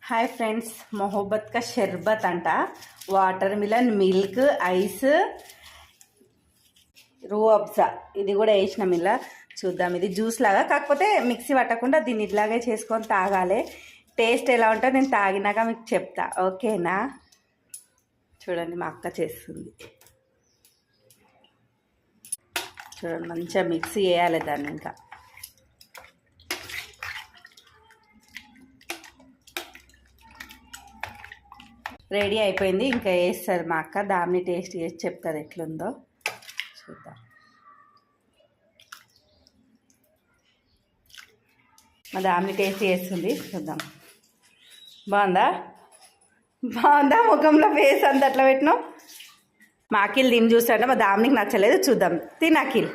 Hi friends, మొహబ్బత్ కా షర్బత్ అంట. Water melon, milk, ice, రూ అబ్జా ఇది కూడా వేసినాం. ఇలా చూద్దాం. ఇది జ్యూస్ లాగా, కాకపోతే మిక్సీ పట్టకుండా దీన్ని ఇట్లాగే చేసుకొని తాగాలి. టేస్ట్ ఎలా ఉంటుందో నేను తాగినాక మీకు చెప్తా, ఓకేనా? చూడండి, మా అక్క చేస్తుంది. చూడండి, మంచిగా మిక్సీ వేయాలి దాన్ని. ఇంకా రెడీ అయిపోయింది. ఇంకా వేస్తారు మా అక్క. దాన్ని టేస్ట్ చేసి చెప్తారు ఎట్లుందో. చూద్దాం. మా దాన్ని టేస్ట్ చేస్తుంది, చూద్దాం. బాగుందా? బాగుందా? ముఖంలో ఫేస్ అంత అట్లా పెట్టినావు. మా అఖిల్ దీన్ని చూస్తాడంటే మా దామినికి నచ్చలేదు. చూద్దాం. తిని అఖిల్.